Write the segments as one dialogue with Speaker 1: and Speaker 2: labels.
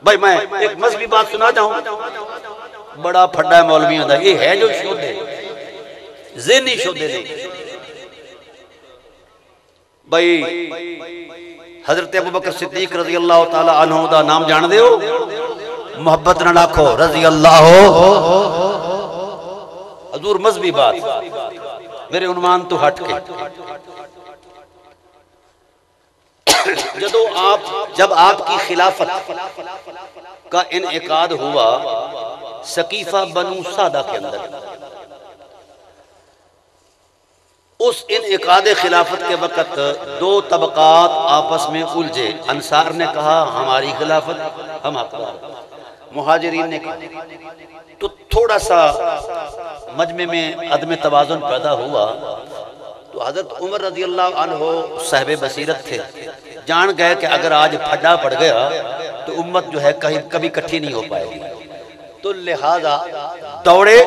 Speaker 1: भाई मैं एक मजहबी बात सुना चाहूं, बड़ा फड्डा मौलवियों का ये है जो शोधे ज़हनी शोधे ने भाई। हजरत अबू बकर सिद्दीक रज़ी अल्लाह तआला अन्हु दा नाम जान दे हो, मोहब्बत न आखो रज़ी अल्लाह हजूर। मजहबी बात मेरे उन्वान तो हट के जब आपकी खिलाफत का इनेकाद हुआ सकीफा बनु सादा के अंदर, उस इनेकाद खिलाफत के वक़्त दो तबकात आपस में उलझे। अंसार ने कहा हमारी खिलाफत हम हकदार, मुहाजिरीन ने कहा, तो थोड़ा सा मजमे में अदम तवाज़ुन पैदा हुआ। तो हजरत उमर रज़ी अल्लाह अन्हु साहिब बसीरत थे, जान गए कि अगर आज फड्डा पड़ गया तो उम्मत जो है कहीं कभी इकट्ठी नहीं हो पाएगी। तो लिहाजा दौड़े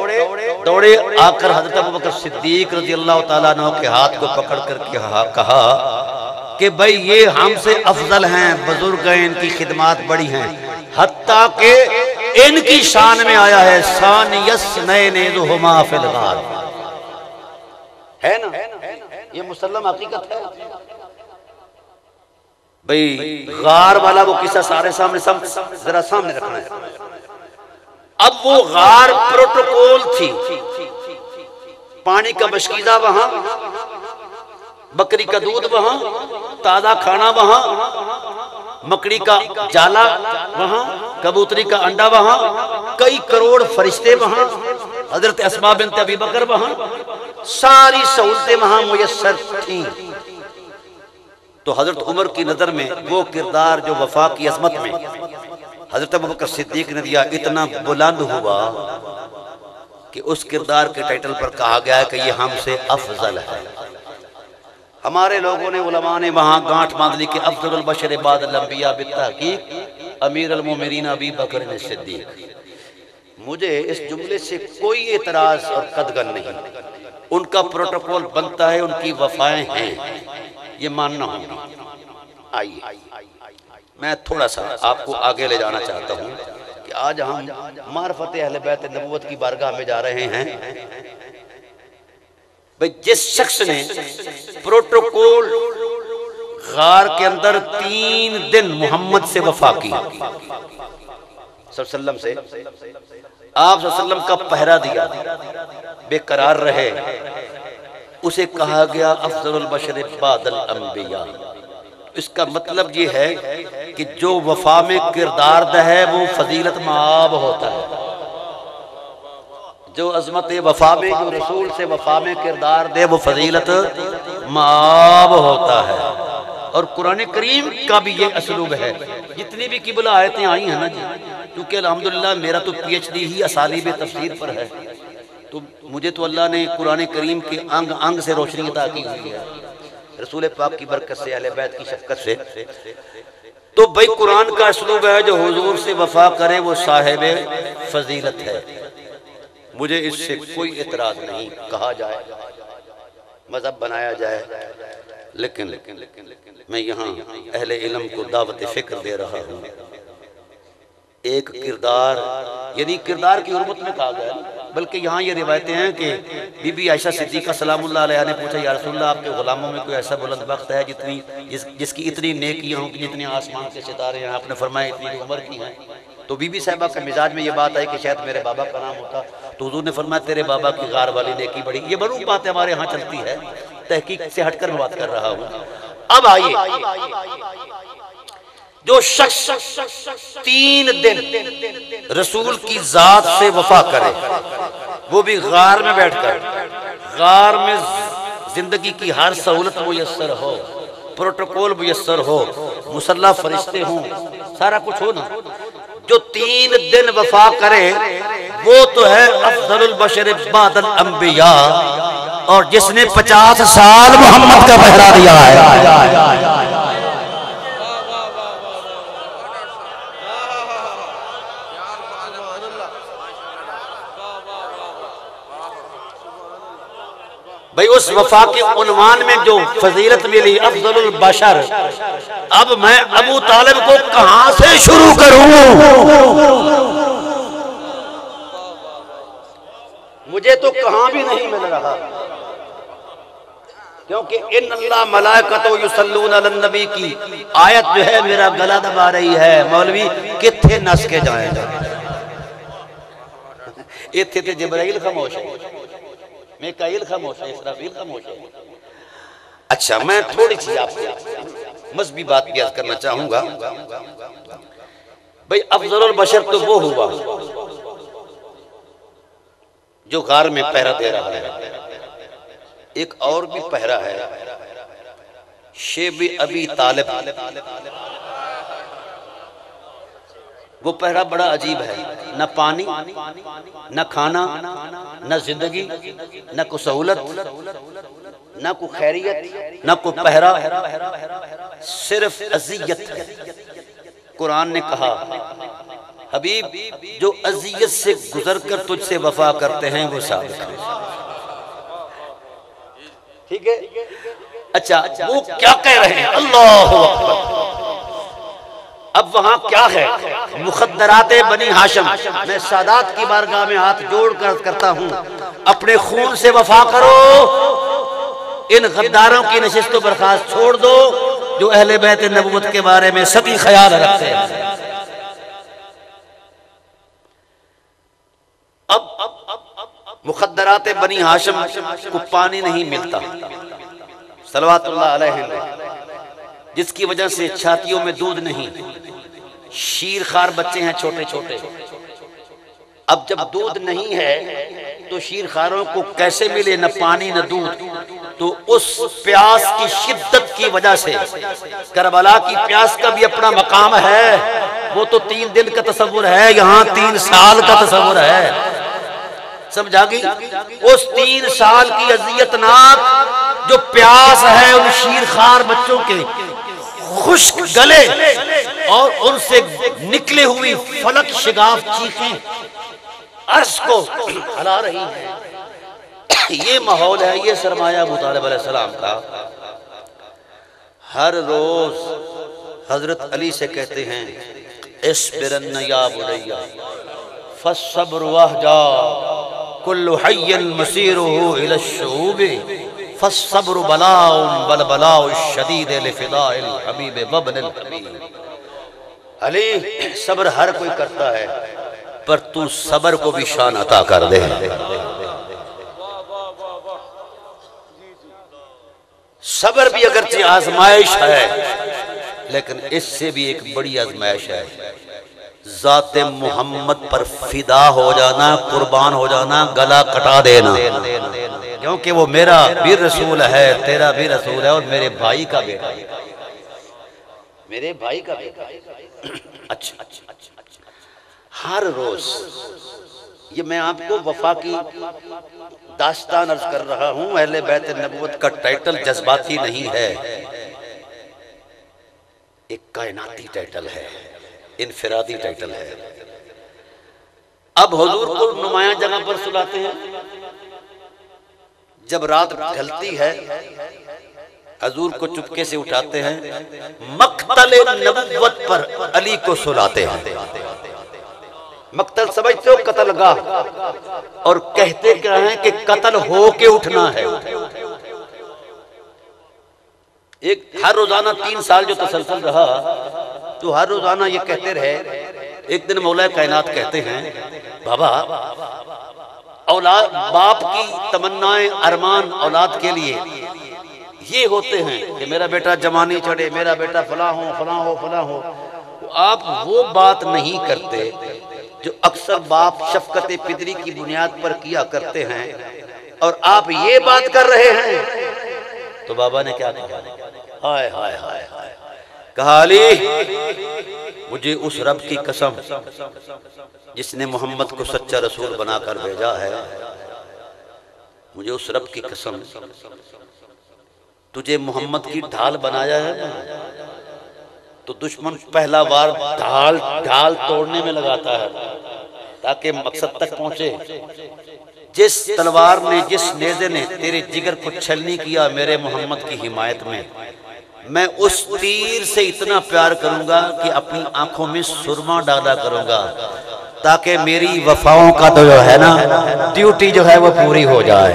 Speaker 1: आकर हजरत अबू बकर सिद्दीक रज़ी अल्लाह तआला अन्हु के हाथ को पकड़ कर कहा कि भाई ये हमसे अफजल हैं, बुजुर्ग हैं, इनकी खिदमात बड़ी हैं, हत्ता के इनकी शान में आया है सानियस्नैनिज़ुहुमा फिल गार, है ना, ये मुसल्लम हकीकत है भाई। गार वाला वो किस्सा सारे सामने जरा सामने रखना है। अब वो गार प्रोटोकॉल थी, पानी का बशकीज़ा वहां, बकरी का दूध वहां, ताजा खाना वहां, मकड़ी का जाला वहां, कबूतरी का अंडा वहां, कई करोड़ फरिश्ते वहां, हजरत अस्मा बिन्त अबी बकर वहां, सारी सहूलतें वहां मुयस्सर थी। तो हजरत उमर की नजर में वो किरदार जो वफा की अजमत में हजरत अबू बकर सिद्दीक ने दिया इतना बुलंद हुआ कि उस किरदार के टाइटल पर कहा गया है कि ये हमसे अफजल है। हमारे लोगों ने, उलमा ने वहां गांठ बांध ली कि अफजलुल बशर बादल अंबिया बित्तहकीक अमीरुल मोमिनीन अबी बकर सिद्दीक। मुझे इस जुमले से कोई एतराज और कदगन नहीं, उनका प्रोटोकॉल बनता है, उनकी वफाएं हैं, ये मानना होगा। आइए मैं थोड़ा सा आपको आगे ले जाना चाहता हूँ कि आज हम मारफत अहले बैत नबूवत की बारगाह में जा रहे हैं। भाई जिस शख्स ने प्रोटोकॉल गार के अंदर 3 दिन मोहम्मद से वफा की, सल्लल्लाहु से आप सल्लल्लाहु का पहरा दिया, बेकरार रहे, उसे कहा गया अफजलुल बशर बादल अंबिया। इसका मतलब ये है कि जो वफा में किरदार है वो फजीलत माब होता है। जो अजमत वफा में, जो रसूल से वफा में किरदार दे वो फजीलत माब होता है। और कुरान करीम का भी ये असलूब है। जितनी भी किबला आयतें आई हैं ना जी, क्योंकि अल्हम्दुलिल्लाह मेरा तो PhD ही असालीब तफसीर पर है, तो मुझे तो अल्लाह ने कुरान करीम के अंग अंग से रोशनी अता की हुई है, रसूल पाक की बरकत से, अहले बैत की शफ़क़त से। तो भाई कुरान का असलूब है जो हुजूर से वफा करे वो साहिब फजीलत है। मुझे इससे कोई एतराज नहीं, कहा जाए मजहब बनाया जाए, लेकिन मैं यहाँ अहले इल्म को दावत फ़िक्र दे रहा हूँ। एक किरदार, यानी किरदार की हुर्मत में कहा गया, बल्कि यहाँ ये रिवायतें हैं कि बीबी आयशा सिद्दीक़ा सलामुल्लाह अलैहा ने पूछा, या रसूलल्लाह आपके गुलामों में कोई ऐसा बुलंद वक्त है जिसकी इतनी नेकियां हों कि जितने आसमान के सितारे हैं? आपने फरमाया इतनी उम्र की हैं। तो बीबी साहिबा के मिजाज में ये बात आई कि शायद मेरे बाबा का नाम होता, तो हुजूर ने फरमाया तेरे बाबा की गार वाली नेकी बड़ी। ये बरूब बात हमारे यहाँ चलती है, तहकीक से हटकर मैं बात कर रहा हूँ। अब आइए, जो शख्स 3 दिन रसूल की जात से वफा करे, वो भी गार में बैठकर, गार में जिंदगी की हर सहूलत मुयस्सर हो, प्रोटोकॉल मुयस्सर हो, मुसल्लह फरिश्ते हों, सारा कुछ हो ना, जो 3 दिन वफा करे वो तो है अफजलुल बशर बादल अंबिया, और जिसने 50 साल मोहम्मद का पहरा दिया है। भाई उस वफा के उन्वान में जो फजीलत मिली अफजलुल बशर, अब मैं अबू तालिब को कहां से शुरू करूं? मुझे तो कहां भी नहीं मिल रहा, क्योंकि इन्नल्लाह मलाइकतु युसल्लूना अलन नबी की आयत जो है मेरा गला दबा रही है। मौलवी किथे नस के जाएगा? इत्थे ते जिब्राइल खामोश है, मीकाईल खामोश है, इसराफील खामोश है। अच्छा, मैं थोड़ी सी आपसे मज़हबी बात भी अर्ज़ करना चाहूंगा। भाई अफज़लुल बशर तो वो हुआ जो गार में पहरा दे रहा है, एक और भी पहरा है, शेब अबी तालिब। वो पहरा बड़ा अजीब है, न पानी, न खाना, न जिंदगी, न को सहूलत, न को खैरियत, न को पहरा, सिर्फ अजियत है। कुरान ने कहा, हबीब जो अजियत से गुजर कर तुझसे वफा करते हैं वो साबित है। ठीक है? अच्छा, वो क्या कह रहे हैं? अल्लाह अकबर। अब वहां क्या है? मुखद्दराते बनी हाशिम। मैं सादात की बारगाह में हाथ जोड़ कर करता हूं, अपने खून से वफा करो, इन गद्दारों की नशिस्त बर्खास्त छोड़ दो जो अहले बैत नबूवत के बारे में सभी ख्याल रखते हैं। अब मुखद्दराते बनी हाशिम को पानी नहीं मिलता, सलवातुल्लाह अलैहि, जिसकी वजह से छातियों में दूध नहीं, शीरखार बच्चे हैं छोटे छोटे। अब जब दूध नहीं है तो शीरखारों को कैसे मिले? न पानी न दूध। तो उस प्यास की शिद्दत की वजह से, करबला की प्यास का भी अपना मकाम है, वो तो 3 दिन का तस्वुर है, यहाँ 3 साल का तस्वुर है। समझा गई? उस 3 साल की अजियतनाक जो प्यास है उन शीरखार बच्चों के खुश्क गले और उनसे निकले हुई फलक शिगाफ चीखें अर्श को हिला रही है। ये माहौल है, ये सरमाया अबू तालिब अलैहिस्सलाम का। हर रोज हजरत अली से कहते हैं, इस्बिरन या बुनैया फस्सब्र वहजा कुल्लु हय्यिन मसीरुहु इला शुऊब फस्सब्र बलाउन बल बलाउ शदीद लिफिदाइल हबीब वब्निल हबीब। अली, सब्र हर कोई करता है, पर तू सब्र को भी शान अता कर दे। सब्र भी अगरचे आजमाइश है, लेकिन इससे भी एक बड़ी आजमाइश है, ज़ाते मोहम्मद पर फिदा हो जाना, कुर्बान हो जाना, गला कटा देना, क्योंकि वो मेरा भी रसूल है, तेरा भी रसूल है और मेरे भाई का बेटा, मेरे भाई का बेटा। अच्छा, हर रोज ये मैं आपको वफा की दास्तान अर्ज कर रहा हूं। अहले बैत नबूवत का टाइटल जज्बाती नहीं है, एक कायनाती टाइटल है, इनफिरादी टाइटल है। अब हुजूर को नुमाया जगह पर सुलाते हैं, जब रात ढलती है हुजूर को चुपके से उठाते हैं, मक्तल नबूवत पर अली को सुलाते हैं। मक्तल समझते हो? कत्ल गाह। और कहते क्या हैं कि कत्ल हो के उठना है। एक हर रोजाना 3 साल जो तसलसल रहा, तो हर रोजाना ये कहते रहे। एक दिन मौला कायनात कहते हैं, बाबा औलाद, बाप की तमन्नाएं अरमान औलाद के लिए ये होते हैं कि मेरा बेटा जवानी चढ़े, मेरा बेटा फलां हो फलां हो फलां हो। आप वो बात नहीं करते जो अक्सर बाप शफकत पिदरी की बुनियाद पर किया करते हैं, और आप ये बात कर रहे हैं। तो बाबा ने क्या कहा? हाय हाय हाय हाय, कहा अली, मुझे उस रब की कसम जिसने मोहम्मद को सच्चा रसूल बनाकर भेजा है, मुझे उस रब की कसम, तुझे मोहम्मद की ढाल बनाया है तो दुश्मन पहला बार ढाल तोड़ने में लगाता है ताकि मकसद तक पहुंचे। जिस तलवार ने, जिस नेज़े ने तेरे जिगर को छलनी किया मेरे मोहम्मद की हिमायत में, मैं उस तीर से इतना प्यार करूंगा कि अपनी आंखों में सुरमा डाला करूंगा, ताकि मेरी वफाओं का तो जो है ना ड्यूटी जो है वो पूरी हो जाए।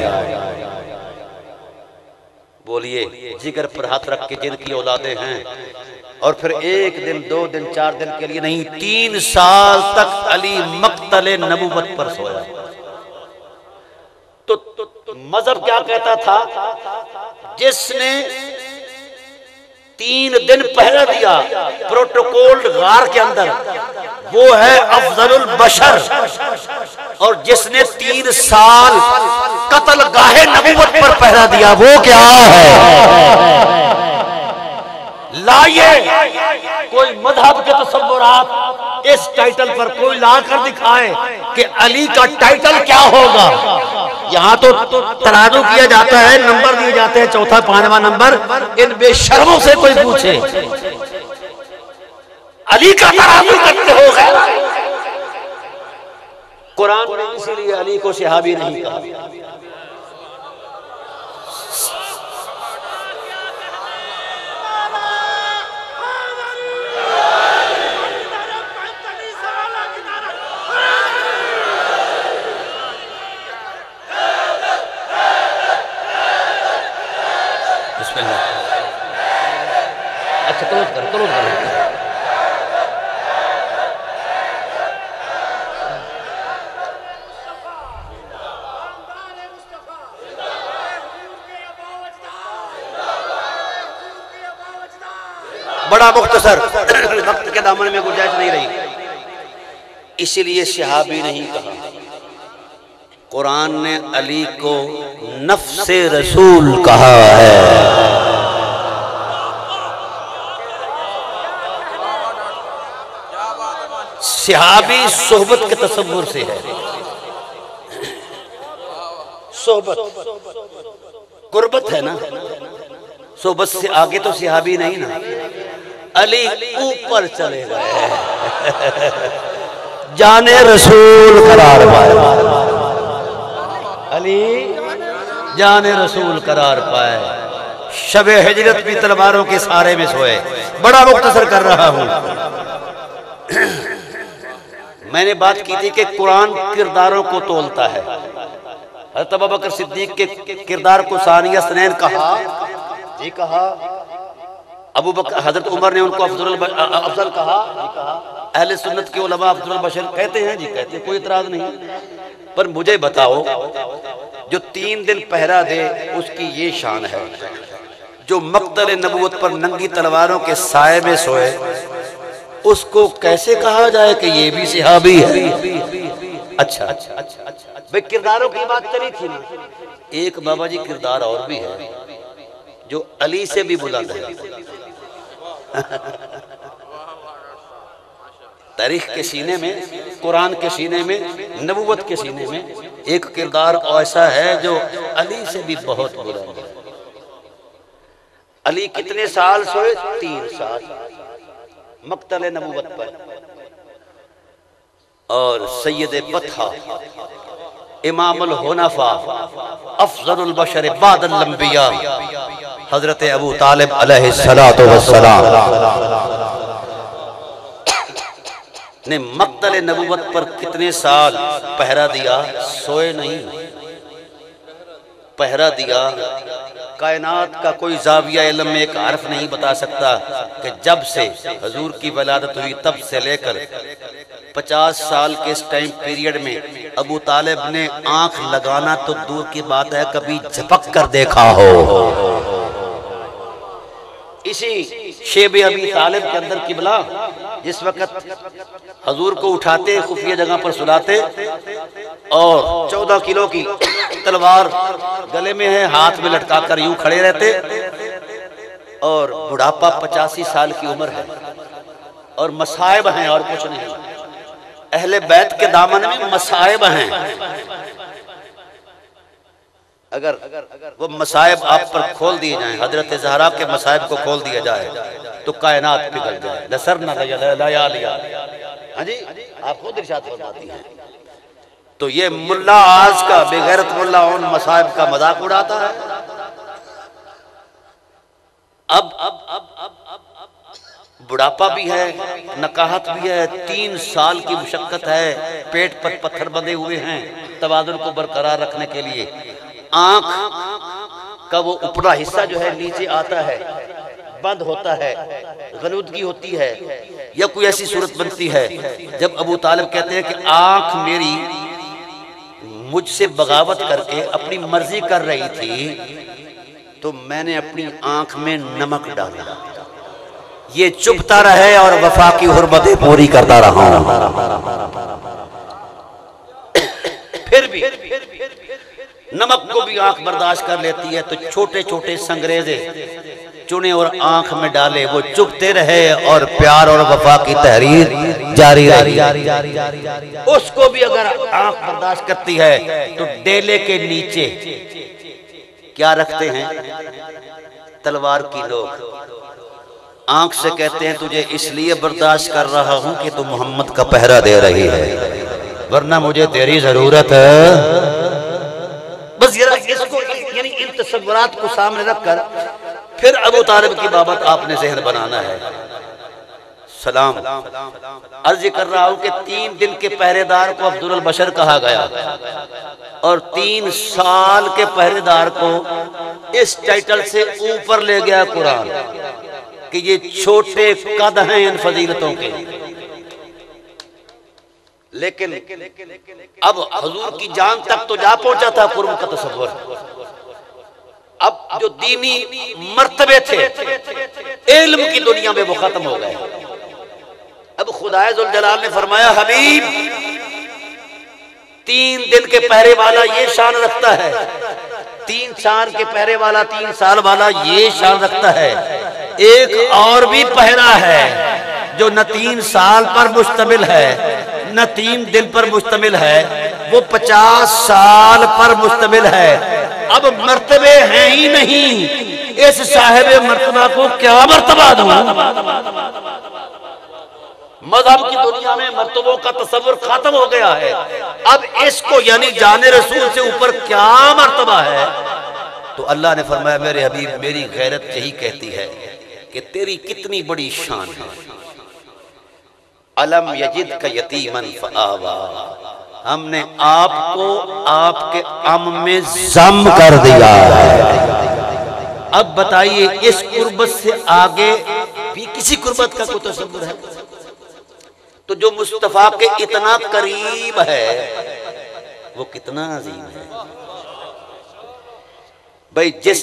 Speaker 1: बोलिए, जिगर पर हाथ रख के जिनकी औलादे हैं और फिर एक दिन, 2 दिन, 4 दिन के लिए नहीं, 3 साल तक अली मक्तले नबूवत पर सोया। तो मजहब क्या कहता था? जिसने 3 दिन पहरा दिया प्रोटोकॉल गार के अंदर, वो है अफजलुल बशर। और जिसने 3 साल कत्ल गाहे नबूवत पर पहरा दिया, वो क्या है? लाइए कोई मजहब के तसव्वुरात इस टाइटल पर कोई ला कर दिखाए कि अली का टाइटल क्या होगा। यहाँ तो तराजू किया जाता है, नंबर दिए जाते हैं, चौथा 5वां नंबर। इन बेशर्मों से कोई पूछे अली का तराजू करते हो गए। कुरान ने इसीलिए अली को सहाबी नहीं कहा। अच्छा क्लोज करो। बड़ा मुख्तसर, वक्त के दामन में गुंजाइश नहीं रही, इसीलिए सहाबी नहीं कहा। कुरान ने अली को नफ्से रसूल कहा है। सहाबी सोहबत के तसव्वुर से है। सोहबत कुर्बत है ना, सोहबत से आगे तो सहाबी नहीं ना। अली ऊपर चले गए, जाने रसूल करार पाए। अली जाने रसूल करार पाए। शबे हिजरत भी तलवारों के सारे में सोए। बड़ा मुख्तसर कर रहा हूं। मैंने बात की थी कि कुरान किरदारों को तोलता है। हज़रत अबू बकर सिद्दीक के किरदार को सानिया सनैन कहा जी, कहा। अबू बकर, हज़रत उमर ने उनको अफजल कहा। अहले सुन्नत के उलमा अफजल बशर कहते हैं जी, कहते हैं, कोई इतराज नहीं। पर मुझे बताओ, जो 3 दिन पहरा दे उसकी ये शान है, जो मक्तल नबूवत पर नंगी तलवारों के साए में सोए, उसको कैसे कहा जाए कि ये भी सहाबी है? अच्छा भाई, किरदारों की बात करी थी ना। एक बाबा जी किरदार और भी है जो अली से भी बुलंद है। तारीख के सीने में, कुरान के सीने में, नबूवत के सीने में एक किरदार ऐसा है जो अली से भी बहुत बुलंद है। अली कितने साल सोए? 3 साल मक्तल नबूवत पर। और सैयद बतहा, इमामुल हुनफा, अफजलुल बशर बादल अंबिया, हजरत अबू तालिब अलैहिस्सलातु वस्सलाम ने मक्तल नबूवत पर कितने साल पहरा दिया? सोए नहीं, पहरा दिया। कायनात का कोई जाविया इल्म में एक हर्फ नहीं बता सकता कि जब से हजूर की वलादत हुई तब से लेकर 50 साल के इस टाइम पीरियड में अबू तालिब ने आंख लगाना तो दूर की बात है, कभी झपक कर देखा हो। इसी शेब अबी तालिब के अंदर किबला जिस वक्त हजूर को उठाते, खुफिया जगह पर सुलाते और 14 किलो की तलवार गले में है, हाथ में लटका कर यूं खड़े रहते, और बुढ़ापा 85 साल की उम्र है और मसाइब हैं और कुछ नहीं। अहले बैत के दामन में मसाइब हैं। अगर वो मसाइब आप पर खोल दिए जाएं, हजरत ज़हरा के मसाइब को खोल दिया जाए तो कायनात पिघल जाए। लसर न लिया। हाँ जी, आप खुद इरशाद फरमाती हैं तो ये मुल्ला आज का बेगैरत मुल्ला उन मसाइब का मजाक उड़ाता है। अब बुढ़ापा भी है, नकाहत भी है, 3 साल की मुशक्कत है, पेट पर पत्थर बंधे हुए हैं तवाज़ुन को बरकरार रखने के लिए। आंख का वो ऊपरा हिस्सा जो है नीचे आता है, बंद होता है, गलूदगी होती है या कोई ऐसी सूरत बनती है। जब अबू तालिब कहते हैं कि आंख मेरी मुझसे बगावत करके अपनी मर्जी कर रही थी, तो मैंने अपनी आंख में नमक डाला, ये चुभता रहे और वफा की हुर्मतें पूरी करता रहा। फिर भी नमक को भी आंख बर्दाश्त कर लेती है, तो छोटे छोटे संगरेजे चुने और आंख में डाले, वो चुभते रहे और प्यार और वफा की तहरीर जारी रही। उसको भी अगर आंख बर्दाश्त करती है तो डेले के नीचे क्या रखते हैं? तलवार की नोक। आंख से कहते हैं तुझे इसलिए बर्दाश्त कर रहा हूं कि तू मोहम्मद का पहरा दे रही है, वरना मुझे तेरी जरूरत है। बस इसको यानी इन तस्वुरात को सामने रखकर फिर अबू तालिब की बाबत आपने ज़हन बनाना है। सलाम अर्ज कर रहा हूं कि 3 दिन के पहरेदार को अब्दुल बशर कहा गया और 3 साल के पहरेदार को इस टाइटल से ऊपर ले गया कुरान कि ये छोटे कद हैं इन फजीलतों के। लेकिन अब हुजूर की जान तक तो जा पहुंचा था कुर्ब का तसव्वुर। अब जो दीनी मर्तबे थे इल्म की दुनिया में वो खत्म हो गए। अब खुदाए जुल जलाल ने फरमाया हबीब 3 दिन के पहरे वाला ये शान रखता है, 3 साल के पहरे वाला 3 साल वाला ये शान रखता है। एक और भी पहरा है जो न 3 साल पर मुश्तमिल है न 3 दिन पर मुश्तमिल है, वो 50 साल पर मुश्तमिल है। अब मर्तबे हैं ही नहीं, इस साहिब मर्तबा को क्या मर्तबा दूं? मजहब की दुनिया में मर्तबों का तस्वुर खत्म हो गया है। अब इसको यानी जाने रसूल से ऊपर क्या मर्तबा है? तो अल्लाह ने फरमाया मेरे हबीब मेरी गैरत यही कहती है कि तेरी कितनी बड़ी शान है। अलम यजिद का यतीमन फआवा, हमने आपको आपके अम में जम कर दिया है। अब बताइए इस कुर्बत से आगे भी किसी कुर्बत का कोई तस्वुर है? तो जो मुस्तफा के इतना करीब है वो कितना अजीम है। भाई जिस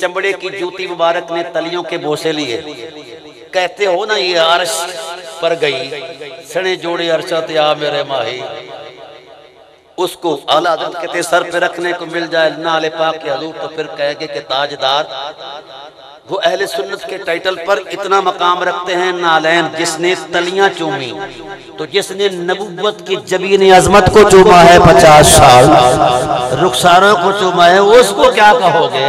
Speaker 1: चमड़े की जूती मुबारक ने तलियों के बोसे लिए, कहते हो ना ये अर्श पर गई सने जोड़े अरशत या मेरे माही, उसको आला हज़रत कहते सर पे रखने को मिल जाए नाले पाक के हजूर, तो फिर कहेंगे कि ताजदार। वो अहले सुन्नत के टाइटल पर इतना मकाम रखते हैं नालैन, जिसने तलियां चूमी तो जिसने नबुव्वत की जबीन अजमत को चूमा है 50 साल, रुखसारों को चूमा है, उसको क्या कहोगे?